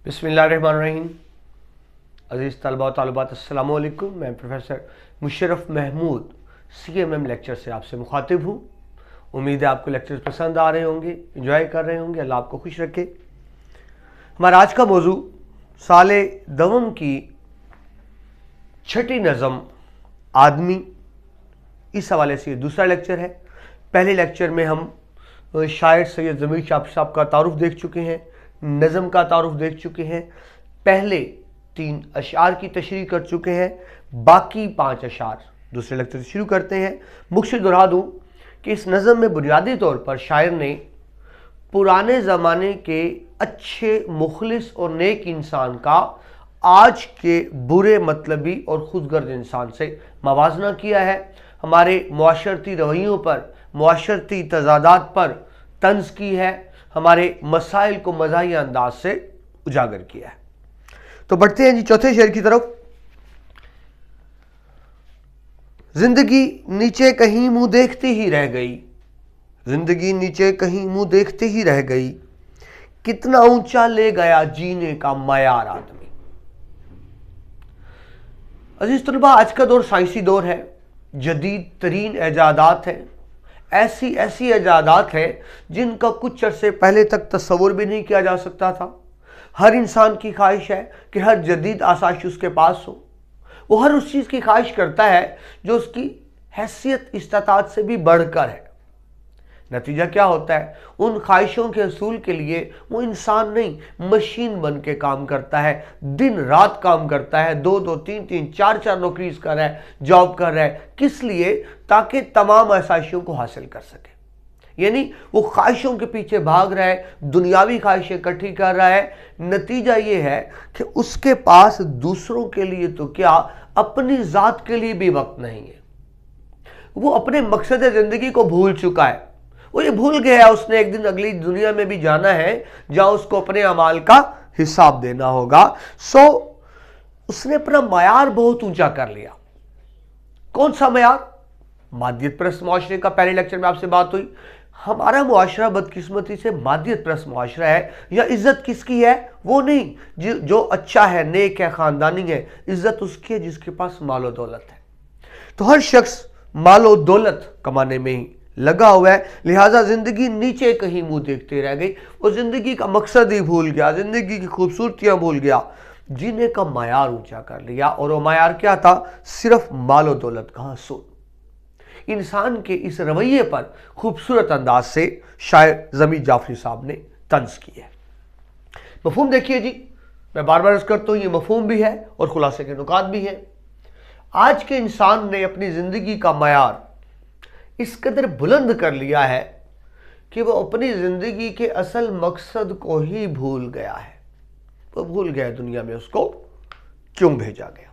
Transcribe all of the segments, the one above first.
बिस्मिल्लाहिर्रहमानिर्रहीम। अज़ीज़ तलबा व तालिबात, अस्सलामु अलैकुम। मैं professor Musharraf Mahmood CMM lecture से आपसे मुखातिब हूँ। उम्मीद है आपको लेक्चर्स पसंद आ रहे होंगे, एंजॉय कर रहे होंगे। अल्लाह आपको खुश रखे। हमारा आज का मौजू साले दवम की छठी नज़म आदमी, इस हवाले से दूसरा लेक्चर है। पहले लेक्चर में हम शायर सैयद ज़मीर शाह साहब का तारुफ देख चुके हैं, नज़म का तारुफ देख चुके हैं, पहले 3 अशार की तशरीह कर चुके हैं, बाकी 5 अशार दूसरे लेक्चर से शुरू करते हैं। मुख्य दोहरा दूँ कि इस नज़म में बुनियादी तौर पर शायर ने पुराने ज़माने के अच्छे मुखलिस और नेक इंसान का आज के बुरे मतलबी और खुदगर्ज इंसान से मवाजना किया है। हमारे मुआशरती रवैयों पर, मुआशरती तजादात पर तंज की है, हमारे मसाइल को मज़ाहिया अंदाज से उजागर किया है। तो बढ़ते हैं जी चौथे शेर की तरफ। जिंदगी नीचे कहीं मुंह देखती ही रह गई, जिंदगी नीचे कहीं मुंह देखती ही रह गई, कितना ऊंचा ले गया जीने का मयार आदमी। अजीज तलबा, आज का दौर साइंसी दौर है, जदीद तरीन इजादात है, ऐसी इजादात है जिनका कुछ अरसे पहले तक तस्वुर भी नहीं किया जा सकता था। हर इंसान की ख्वाहिश है कि हर जदीद आसाइश उसके पास हो। वो हर उस चीज़ की ख्वाहिश करता है जो उसकी हैसियत इस्तातात से भी बढ़कर है। नतीजा क्या होता है? उन ख्वाहिशों के हसूल के लिए वो इंसान नहीं, मशीन बन के काम करता है, दिन रात काम करता है, 2-2, 3-3, 4-4 नौकरीज कर रहा है, जॉब कर रहा है। किस लिए? ताकि तमाम आसाइशों को हासिल कर सके। यानी वो ख्वाहिशों के पीछे भाग रहा है, दुनियावी ख्वाहिशें इकट्ठी कर रहा है। नतीजा ये है कि उसके पास दूसरों के लिए तो क्या, अपनी ज़ात के लिए भी वक्त नहीं है। वो अपने मकसद ज़िंदगी को भूल चुका है। वो ये भूल गया उसने एक दिन अगली दुनिया में भी जाना है जहां उसको अपने अमाल का हिसाब देना होगा। सो उसने अपना मयार बहुत ऊंचा कर लिया। कौन सा मयार? मादियत परस्त मुआशरे का पहले लेक्चर में आपसे बात हुई। हमारा मुआशरा बदकिस्मती से मादियत परस्त मुआशरा है। या इज्जत किसकी है? वो नहीं जो अच्छा है, नेक है, खानदानी है। इज्जत उसकी है जिसके पास मालो दौलत है। तो हर शख्स मालो दौलत कमाने में ही लगा हुआ है, लिहाजा जिंदगी नीचे कहीं मुंह देखते रह गई। वो जिंदगी का मकसद ही भूल गया, जिंदगी की खूबसूरतियां भूल गया, जीने का मयार ऊंचा कर लिया। और वो मयार क्या था? सिर्फ मालो दौलत का हसूल। इंसान के इस रवैये पर खूबसूरत अंदाज से शायर ज़मीर जाफरी साहब ने तंज किया है। मफहूम देखिए जी, मैं बार बार अर्ज करता हूं, ये मफहूम भी है और खुलासे के नुकात भी है। आज के इंसान ने अपनी जिंदगी का मयार इस कदर बुलंद कर लिया है कि वो अपनी जिंदगी के असल मकसद को ही भूल गया है। वो भूल गया दुनिया में उसको क्यों भेजा गया।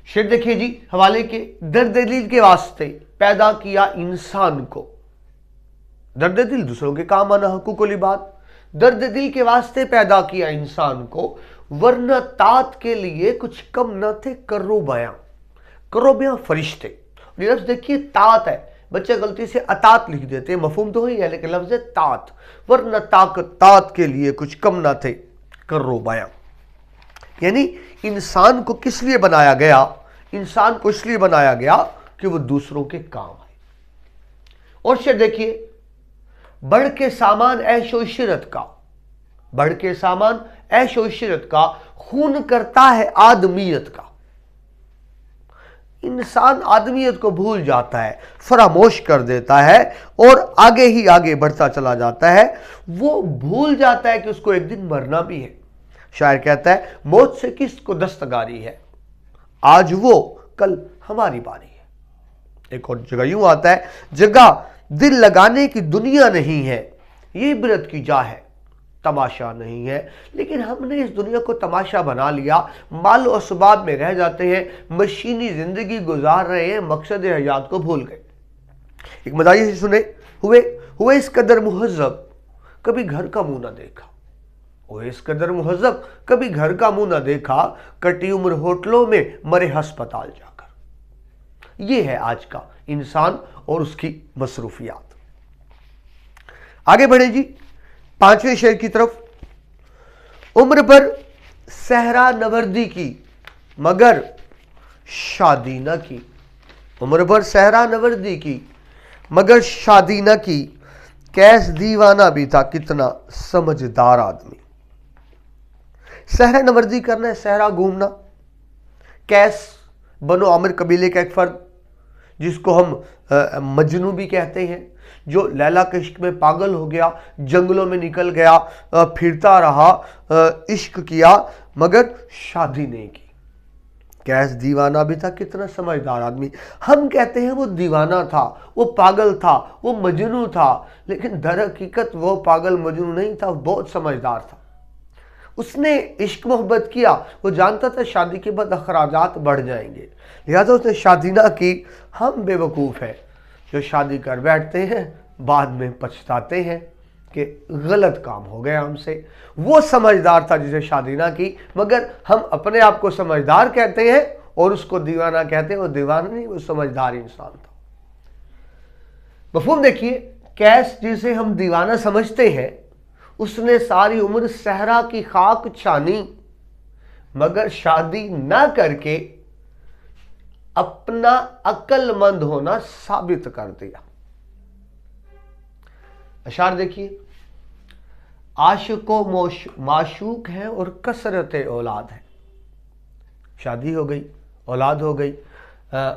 शेर देखिए जी हवाले के। दर्द दिल के वास्ते पैदा किया इंसान को, दर्द दिल दूसरों के काम आना हकूकुल इबाद। दर्द दिल के वास्ते पैदा किया इंसान को, वरना तात के लिए कुछ कम न थे करो बयां। करो बयां फरिश्ते। लफ्ज देखिए तात है, बच्चे गलती से अतात लिख देते हैं, मफहूम तो ही है लेकिन लफ्ज है तात। वरना तात के लिए कुछ कम ना थे करो बयां। यानी इंसान को किस लिए बनाया गया? इंसान को इसलिए बनाया गया कि वो दूसरों के काम आए। और शेर देखिए, बढ़ के सामान ऐशो इशरत का, बढ़ के सामान ऐशो इशरत का, खून करता है आदमियत का। इंसान आदमियत को भूल जाता है, फरामोश कर देता है और आगे ही आगे बढ़ता चला जाता है। वो भूल जाता है कि उसको एक दिन मरना भी है। शायर कहता है, मौत से किसको दस्तगारी है, आज वो कल हमारी बारी है। एक और जगह यूं आता है, जगह दिल लगाने की दुनिया नहीं है, ये इबरत की जा है, तमाशा नहीं है। लेकिन हमने इस दुनिया को तमाशा बना लिया, माल और असबाब में रह जाते हैं, मशीनी जिंदगी गुजार रहे हैं, मकसद हयात को भूल गए। एक मदाही से सुने, हुए इस कदर मुहज्जब कभी घर का मुंह ना देखा, हुए इस कदर मुहज्जब कभी घर का मुंह ना देखा, कटी उम्र होटलों में मरे हस्पताल जाकर। यह है आज का इंसान और उसकी मसरूफियात। आगे बढ़े जी 5वें शेर की तरफ। उम्र पर सहरा नवर्दी की मगर शादी न की। उम्र पर सहरा नवर्दी की मगर शादी न की, कैस दीवाना भी था कितना समझदार आदमी। सहरा नवर्दी करना है, सहरा घूमना। कैस बनो आमिर कबीले का एक फर्द जिसको हम मजनू भी कहते हैं, जो लैला के इश्क में पागल हो गया, जंगलों में निकल गया, फिरता रहा, इश्क किया मगर शादी नहीं की। कैस दीवाना भी था कितना समझदार आदमी। हम कहते हैं वो दीवाना था, वो पागल था, वो मजनू था, लेकिन दर हकीकत वो पागल मजनू नहीं था, बहुत समझदार था। उसने इश्क मोहब्बत किया, वो जानता था शादी के बाद अखराजात बढ़ जाएंगे, लिहाजा उसने शादी ना की। हम बेवकूफ़ हैं जो शादी कर बैठते हैं, बाद में पछताते हैं कि गलत काम हो गया हमसे। वो समझदार था जिसे शादी ना की, मगर हम अपने आप को समझदार कहते हैं और उसको दीवाना कहते हैं। वो दीवाना नहीं, वो समझदार इंसान था। मफहूम देखिए, कैस जिसे हम दीवाना समझते हैं, उसने सारी उम्र सहरा की खाक छानी मगर शादी ना करके अपना अक्लमंद होना साबित कर दिया। अशार देखिए, आशिको माशूक है और कसरत औलाद है। शादी हो गई, औलाद हो गई।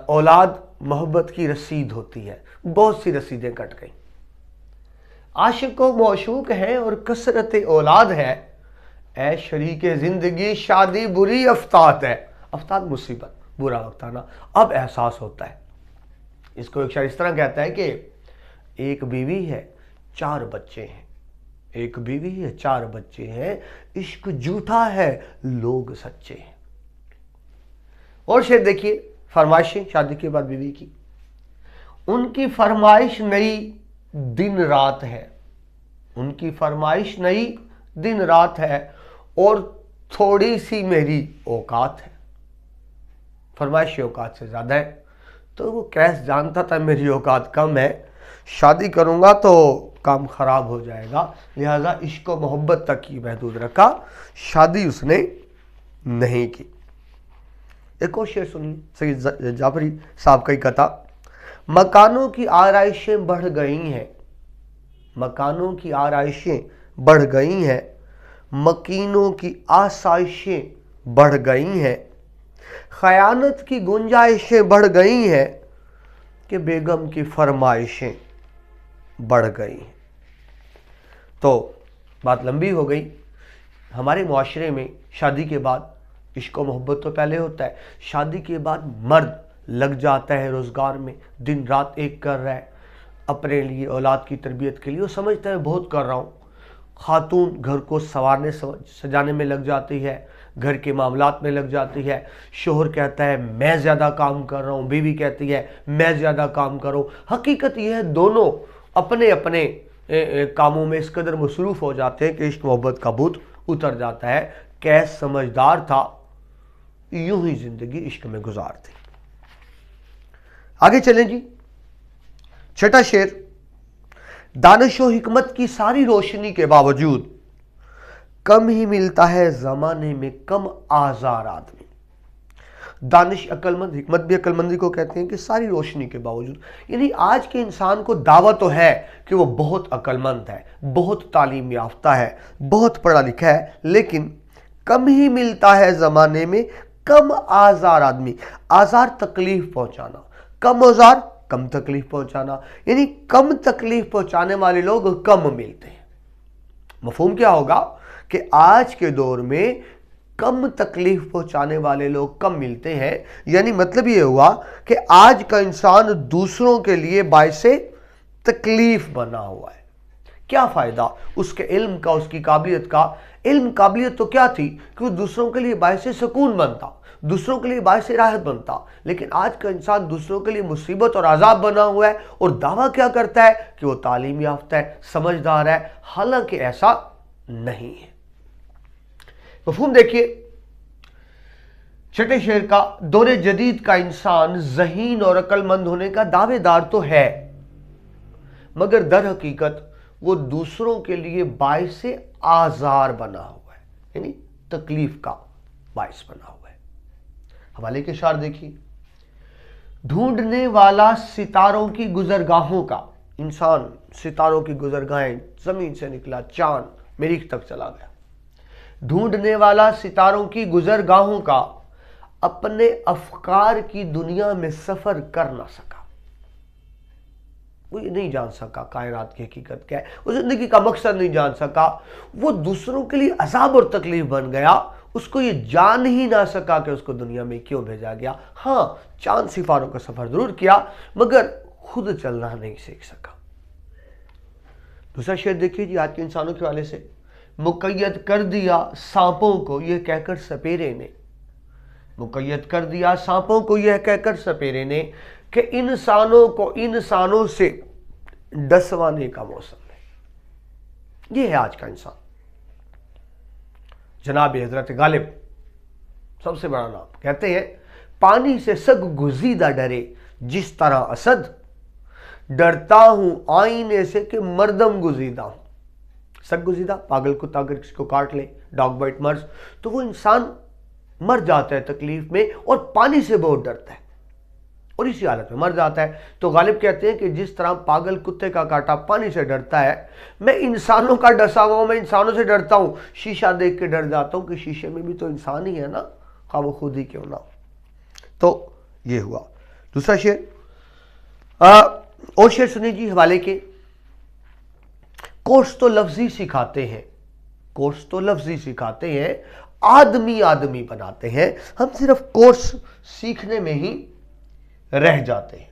औलाद मोहब्बत की रसीद होती है, बहुत सी रसीदें कट गई। आशिको माशूक है और कसरत औलाद है, ऐ शरीके जिंदगी शादी बुरी अफ्ताद है। अफ्ताद मुसीबत, बुरा वक्त आना। अब एहसास होता है। इसको एक शायर इस तरह कहता है कि एक बीवी है, 4 बच्चे हैं। एक बीवी है, 4 बच्चे हैं, इश्क झूठा है, लोग सच्चे हैं। और शेर देखिए, फरमाइशें शादी के बाद बीवी की। उनकी फरमाइश नई दिन रात है, उनकी फरमाइश नई दिन रात है और थोड़ी सी मेरी औकात है। फरमाइश औकात से ज़्यादा है। तो वो कैस जानता था मेरी औकात कम है, शादी करूँगा तो काम ख़राब हो जाएगा, लिहाजा इश्क और मोहब्बत तक ही महदूद रखा, शादी उसने नहीं की। एक और शेर सुनिए, सैयद जाफरी साहब का ही कथा। मकानों की आराइशें बढ़ गई हैं, मकानों की आराइशें बढ़ गई हैं, मकीनों की आसाइशें बढ़ गई हैं, खयानत की गुंजाइशें बढ़ गई हैं कि बेगम की फरमाइशें बढ़ गई हैं। तो बात लंबी हो गई। हमारे मुआशरे में शादी के बाद इश्क और मोहब्बत तो पहले होता है, शादी के बाद मर्द लग जाता है रोज़गार में, दिन रात एक कर रहा है अपने लिए, औलाद की तरबियत के लिए। वो समझता है बहुत कर रहा हूँ। खातून घर को संवारने सजाने में लग जाती है, घर के मामलात में लग जाती है। शोहर कहता है मैं ज़्यादा काम कर रहा हूँ, बीवी कहती है मैं ज़्यादा काम करूँ। हकीकत यह है दोनों अपने अपने कामों में इस कदर मसरूफ़ हो जाते हैं कि इश्क मोहब्बत का भूत उतर जाता है। कैस समझदार था, यूं ही ज़िंदगी इश्क में गुजारती। आगे चलें जी। छठा शेर। दानिश और हिकमत की सारी रोशनी के बावजूद कम ही मिलता है ज़माने में कम आज़ार आदमी। दानिश अक्लमंद, हिकमत भी अक्लमंदी को कहते हैं कि सारी रोशनी के बावजूद, यानी आज के इंसान को दावा तो है कि वो बहुत अक्लमंद है, बहुत तालीम याफ्ता है, बहुत पढ़ा लिखा है, लेकिन कम ही मिलता है ज़माने में कम आज़ार आदमी। आज़ार तकलीफ पहुंचाना, कम औजार कम तकलीफ पहुंचाना, यानी कम तकलीफ पहुंचाने वाले लोग कम मिलते हैं। मफहूम क्या होगा कि आज के दौर में कम तकलीफ पहुंचाने वाले लोग कम मिलते हैं, यानी मतलब ये हुआ कि आज का इंसान दूसरों के लिए बायसे तकलीफ बना हुआ है। क्या फ़ायदा उसके इल्म का, उसकी काबिलियत का। इल्म काबिलियत तो क्या थी कि वो दूसरों के लिए बायसे सुकून बनता, दूसरों के लिए बायसे राहत बनता, लेकिन आज का इंसान दूसरों के लिए मुसीबत और अजाब बना हुआ है और दावा क्या करता है कि वो तालीम याफ्ता है, समझदार है, हालांकि ऐसा नहीं है। मफहूम देखिए छठे शेर का। दौरे जदीद का इंसान ज़हीन और अक्लमंद होने का दावेदार तो है, मगर दर हकीकत वो दूसरों के लिए बायसे आज़ार बना हुआ है। यानी तकलीफ का बायस बना हुआ है। हवाले के शार देखिए, ढूंढने वाला सितारों की गुजरगाहों का, इंसान सितारों की गुजरगाहें, जमीन से निकला चांद मरीख तक चला गया, ढूंढने वाला सितारों की गुजरगाहों का अपने अफकार की दुनिया में सफर कर ना सका। वो ये नहीं जान सका कायनात की हकीकत क्या है, वो जिंदगी का मकसद नहीं जान सका, वो दूसरों के लिए अजाब और तकलीफ बन गया, उसको ये जान ही ना सका कि उसको दुनिया में क्यों भेजा गया। हाँ, चांद सितारों का सफर जरूर किया मगर खुद चलना नहीं सीख सका। दूसरा शेर देखिए जी, आज के इंसानों के वाले से, मुकय्यद कर दिया सांपों को यह कहकर सपेरे ने, मुकय्यद कर दिया सांपों को यह कहकर सपेरे ने कि इंसानों को इंसानों से डसवाने का मौसम है। यह है आज का इंसान। जनाब हजरत गालिब सबसे बड़ा नाम, कहते हैं पानी से सग गुजीदा डरे जिस तरह असद, डरता हूं आईने से कि मर्दम गुजीदा हूं। सग गुजीदा, पागल कुत्ता अगर किसी को काट ले, डॉग बाइट मर्ज, तो वो इंसान मर जाता है तकलीफ में और पानी से बहुत डरता है और इसी हालत में मर जाता है। तो गालिब कहते हैं कि जिस तरह पागल कुत्ते का काटा पानी से डरता है, मैं इंसानों का डसा हुआ, मैं इंसानों से डरता हूं। शीशा देख के डर जाता हूं कि शीशे में भी तो इंसान ही है ना, खा वो खुद ही क्यों ना। तो ये हुआ। दूसरा शेर, और शेर सुनिए जी हवाले के, कोर्स तो लफ्जी सिखाते हैं, कोर्स तो लफ्जी सिखाते हैं, आदमी आदमी बनाते हैं, हम सिर्फ कोर्स सीखने में ही रह जाते हैं।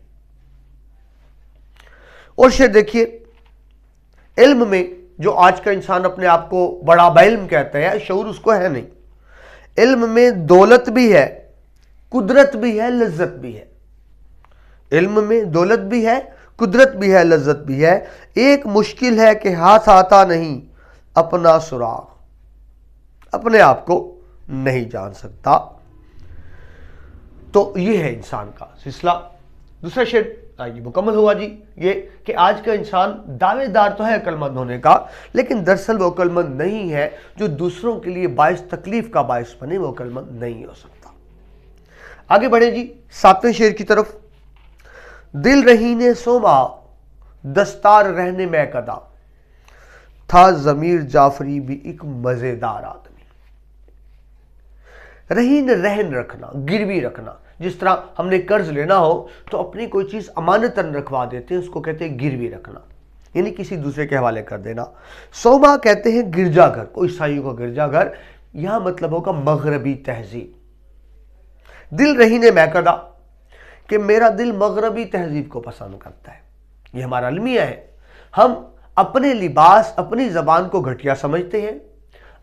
और शेर देखिए, इल्म में जो आज का इंसान अपने आप को बड़ा बाइल्म कहता है, शऊर उसको है नहीं। इल्म में दौलत भी है, कुदरत भी है, लज्जत भी है। इल्म में दौलत भी है, कुदरत भी है, लज्जत भी है। एक मुश्किल है कि हाथ आता नहीं अपना सुराग, अपने आप को नहीं जान सकता। तो ये है इंसान का सिलसिला। दूसरा शेर ये मुकम्मल हुआ जी, ये कि आज का इंसान दावेदार तो है अक्लमंद होने का, लेकिन दरअसल वो अक्लमंद नहीं है। जो दूसरों के लिए बायस तकलीफ का बायस बने वो अक्लमंद नहीं हो सकता। आगे बढ़े जी 7वें शेर की तरफ। दिल रहीने सोमा दस्तार रहने में कदा, था जमीर जाफरी भी एक मजेदार आदमी। रहीन रहन रखना, गिरवी रखना, जिस तरह हमने कर्ज लेना हो तो अपनी कोई चीज अमानतन रखवा देते हैं, उसको कहते हैं गिरवी रखना, यानी किसी दूसरे के हवाले कर देना। सोमा कहते हैं गिरजाघर, कोई ईसाइयों का गिरजाघर, यहां मतलब होगा मगरबी तहजीब। दिल रहीने मैकदा, कि मेरा दिल मगरबी तहजीब को पसंद करता है, ये हमारा अलमिया है। हम अपने लिबास, अपनी जबान को घटिया समझते हैं,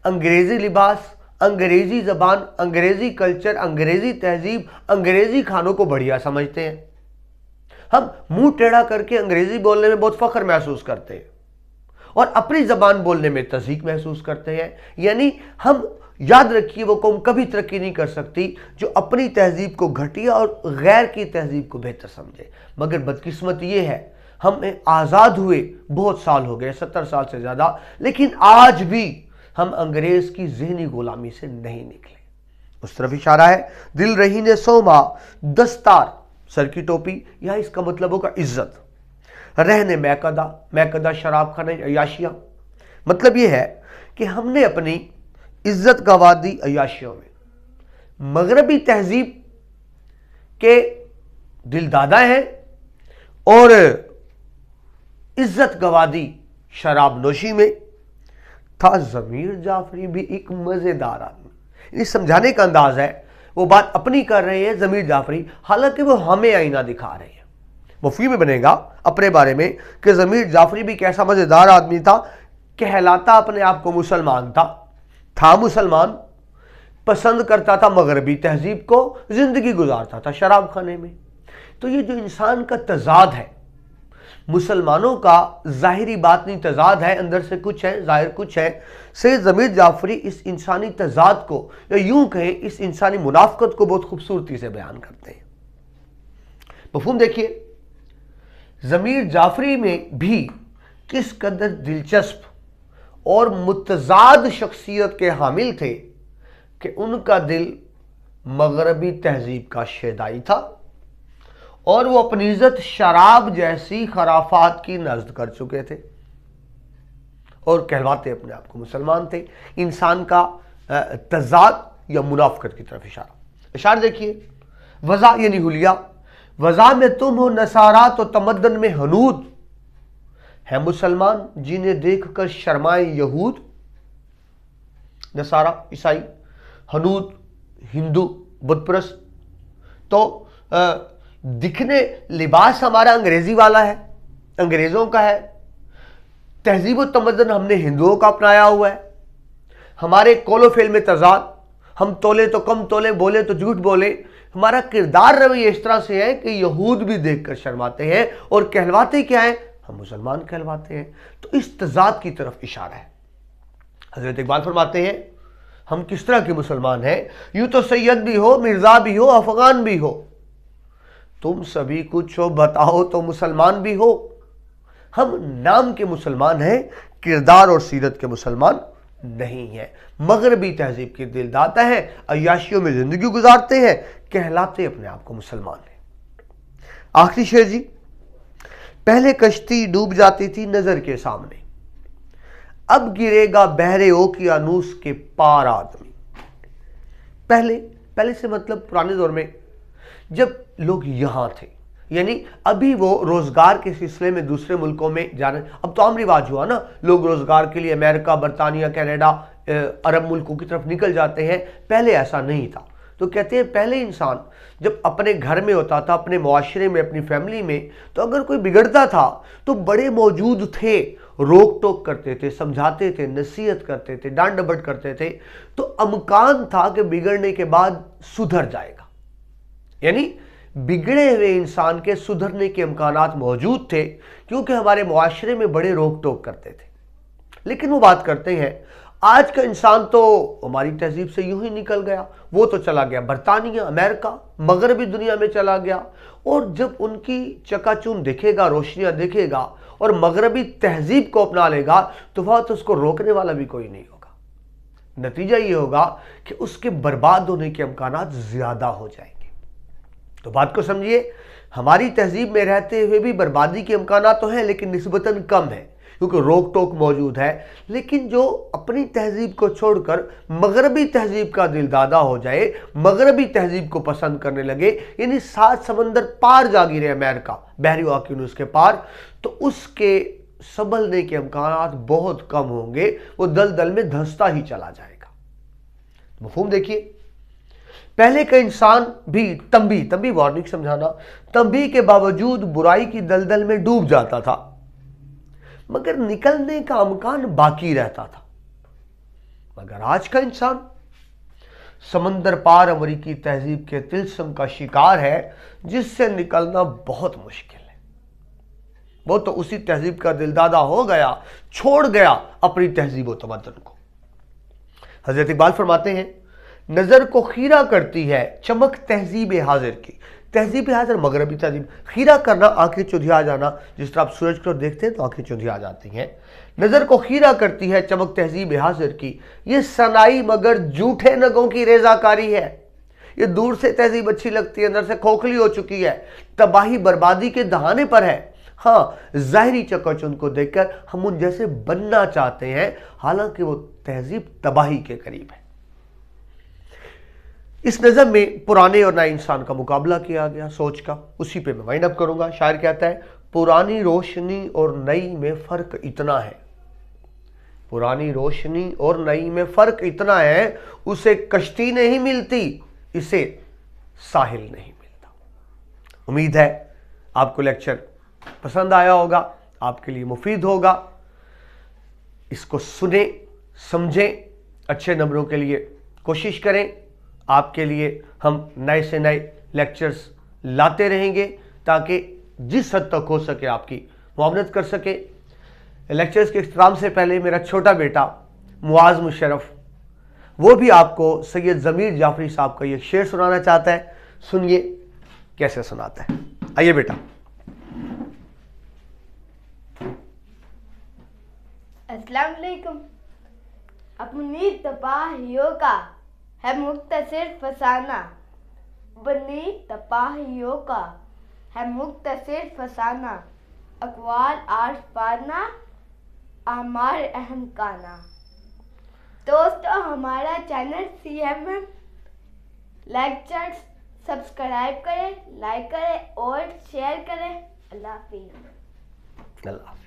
अंग्रेजी लिबास, अंग्रेजी जबान, अंग्रेजी कल्चर, अंग्रेजी तहजीब, अंग्रेजी खानों को बढ़िया समझते हैं। हम मुंह टेढ़ा करके अंग्रेजी बोलने में बहुत फख्र महसूस करते हैं और अपनी जबान बोलने में तज़ीक महसूस करते हैं। यानी हम, याद रखिए, वो कौम कभी तरक्की नहीं कर सकती जो अपनी तहजीब को घटिया और गैर की तहजीब को बेहतर समझे। मगर बदकिस्मत ये है, हम आज़ाद हुए बहुत साल हो गए, 70 साल से ज़्यादा, लेकिन आज भी हम अंग्रेज की ज़हनी गुलामी से नहीं निकले। उस तरफ इशारा है। दिल रहीने सोमा दस्तार, सर की टोपी, यहां इसका मतलब होगा इज्जत। रहने मैकदा, मैकदा शराब खाना, अयाशियां, मतलब यह है कि हमने अपनी इज्जत गंवा दी अयाशियों में। मगरबी तहजीब के दिल दादा हैं और इज्जत गंवा दी शराब नोशी में। था जमीर जाफरी भी एक मजेदार आदमी, ये समझाने का अंदाज है, वो बात अपनी कर रहे हैं जमीर जाफरी, हालांकि वो हमें आईना दिखा रहे हैं। मुफ्ती में बनेगा अपने बारे में कि जमीर जाफरी भी कैसा मजेदार आदमी था, कहलाता अपने आप को मुसलमान था मुसलमान, पसंद करता था मगरबी तहजीब को, जिंदगी गुजारता था शराब खाने में। तो ये जो इंसान का तजाद है, मुसलमानों का ज़ाहिरी बात नहीं तजाद है, अंदर से कुछ है, ज़ाहिर कुछ है। सैयद ज़मीर जाफरी इस इंसानी तजाद को, या यूं कहें इस इंसानी मुनाफकत को बहुत खूबसूरती से बयान करते हैं। मफ़हूम देखिए, ज़मीर जाफरी में भी किस कदर दिलचस्प اور متضاد شخصیت کے حامل تھے کہ ان کا دل مغربی تہذیب کا شیدائی تھا اور وہ اپنی عزت شراب جیسی خرافات کی نزد کر چکے تھے اور کہلواتے اپنے آپ کو مسلمان تھے۔ انسان کا تضاد یا منافقت کی طرف اشارہ دیکھیے، وضع یعنی حلیہ، وضع میں تم ہو نصارا تو تمدن میں ہنود ہے مسلمان جنہیں دیکھ کر شرمائے یہود۔ نصارا عیسائی، ہنود ہندو بت پرست۔ تو دکھنے لباس ہمارا انگریزی والا ہے، انگریزوں کا ہے، تہذیب و تمدن ہم نے ہندوؤں کا اپنایا ہوا ہے، ہمارے قول و فعل میں تضاد، ہم تولے تو کم تولے، بولے تو جھوٹ بولے، ہمارا کردار رویہ اس طرح سے ہے کہ یہود بھی دیکھ کر شرماتے ہیں اور کہلواتے کیا ہیں؟ ہم مسلمان کہلواتے ہیں۔ تو اس تضاد کی طرف اشارہ ہے۔ حضرت اقبال فرماتے ہیں ہم کس طرح کے مسلمان ہیں؟ یوں تو سید بھی ہو، مرزا بھی ہو، افغان بھی ہو، تم سبھی کچھ ہو بتاؤ تو مسلمان بھی ہو۔ ہم نام کے مسلمان ہیں، کردار اور سیرت کے مسلمان نہیں ہیں۔ مغربی تہذیب کے دل داتا ہیں، عیاشیوں میں زندگی گزارتے ہیں، کہلاتے اپنے آپ کو مسلمان ہیں۔ آخری شعر جی، پہلے کشتی ڈوب جاتی تھی نظر کے سامنے، اب گرے گا بحر اوقیانوس کے پار آدمی۔ پہلے سے مطلب پرانے دور میں جب لوگ یہاں تھے، یعنی ابھی وہ روزگار کے سلسلے میں دوسرے ملکوں میں جانے، اب تو عام رواج ہوا نا، لوگ روزگار کے لیے امریکہ، برطانیہ، کینیڈا، عرب ملکوں کی طرف نکل جاتے ہیں۔ پہلے ایسا نہیں تھا۔ تو کہتے ہیں پہلے انسان جب اپنے گھر میں ہوتا تھا، اپنے معاشرے میں، اپنی فیملی میں، تو اگر کوئی بگڑتا تھا تو بڑے موجود تھے، روک ٹوک کرتے تھے، سمجھاتے تھے، نصیحت کرتے تھے، ڈانٹ ڈپٹ کرتے تھے، تو امکان تھا کہ بگڑنے کے بعد سدھر جائے گا، یعنی بگڑے ہوئے انسان کے سدھرنے کے امکانات موجود تھے، کیونکہ ہمارے معاشرے میں بڑے روک ٹوک کرتے تھے۔ لیکن وہ بات کرتے ہیں آج کا انسان تو ہماری تہذیب سے یوں ہی نکل گیا، وہ تو چلا گیا برطانیہ، امریکہ، مغربی دنیا میں چلا گیا، اور جب ان کی چکا چون دیکھے گا، روشنیاں دیکھے گا اور مغربی تہذیب کو اپنا لے گا تو وہ تو اس کو روکنے والا بھی کوئی نہیں ہوگا۔ نتیجہ یہ ہوگا کہ اس کے برباد ہونے کے امکانات زیادہ ہو جائیں گے۔ تو بات کو سمجھیے، ہماری تہذیب میں رہتے ہوئے بھی بربادی کے امکانات تو ہیں لیکن نسبتاً کم ہیں، کیونکہ روک ٹوک موجود ہے۔ لیکن جو اپنی تہذیب کو چھوڑ کر مغربی تہذیب کا دل دادا ہو جائے، مغربی تہذیب کو پسند کرنے لگے، یعنی 7 سمندر پار جا گرے امریکہ، بحری اوقیانوس کے پار، تو اس کے سنبھلنے کے امکانات بہت کم ہوں گے، وہ دلدل میں دھنستا ہی چلا جائے گا۔ مفہوم دیکھیے، پہلے کا انسان بھی تنبیہ وارننگ سمجھانا، تنبیہ کے باوجود برائی کی دلدل میں ڈوب جاتا تھا، مگر نکلنے کا امکان باقی رہتا تھا۔ مگر آج کا انسان سمندر پار امریکی تہذیب کے طلسم کا شکار ہے، جس سے نکلنا بہت مشکل ہے۔ وہ تو اسی تہذیب کا دلدادہ ہو گیا، چھوڑ گیا اپنی تہذیب و تمدن کو۔ حضرت اقبال فرماتے ہیں نظر کو خیرہ کرتی ہے چمک تہذیب حاضر کی۔ تہذیب حاضر مغربی تہذیب، خیرہ کرنا آنکھیں چندھیا جانا، جس طرح آپ سورج کو دیکھتے ہیں تو آنکھیں چندھیا جاتی ہیں۔ نظر کو خیرہ کرتی ہے چمک تہذیب حاضر کی، یہ سنائی مگر جھوٹے نگوں کی ریزہ کاری ہے۔ یہ دور سے تہذیب اچھی لگتی ہے، اندر سے کھوکھلی ہو چکی ہے، تباہی بربادی کے دہانے پر ہے۔ ہاں، ظاہری چکاچوند کو دیکھ کر ہم ان جیسے بننا چاہتے ہیں، حالانکہ وہ تہذیب تباہی کے قریب ہے۔ اس نظم میں پرانے اور نئے انسان کا مقابلہ کیا گیا، سوچ کا، اسی پہ میں وائنڈ اپ کروں گا۔ شاعر کہتا ہے پرانی روشنی اور نئی میں فرق اتنا ہے، پرانی روشنی اور نئی میں فرق اتنا ہے، اسے کشتی نہیں ملتی، اسے ساحل نہیں ملتا۔ امید ہے آپ کو لیکچر پسند آیا ہوگا، آپ کے لیے مفید ہوگا۔ اس کو سنیں، سمجھیں، اچھے نمبروں کے لیے کوشش کریں۔ آپ کے لیے ہم نئے سے نئے لیکچرز لاتے رہیں گے تاکہ جس حد تک ہو سکے آپ کی معاونت کر سکے۔ لیکچرز کے اختتام سے پہلے میرا چھوٹا بیٹا معاذ مشرف، وہ بھی آپ کو سید ضمیر جعفری صاحب کا یہ شعر سنانا چاہتا ہے۔ سنیے کیسے سناتا ہے۔ آئیے بیٹا۔ السلام علیکم، اپنی تباہیوں کا ہے مختصر فسانہ، اپنی تباہیوں کا ہے مختصر فسانہ، اقوال عارفانہ اعمال اہم کانہ۔ دوستو ہمارا چینل CMM لیکچرز سبسکرائب کریں، لائک کریں اور شیئر کریں۔ اللہ حافظ۔ اللہ حافظ۔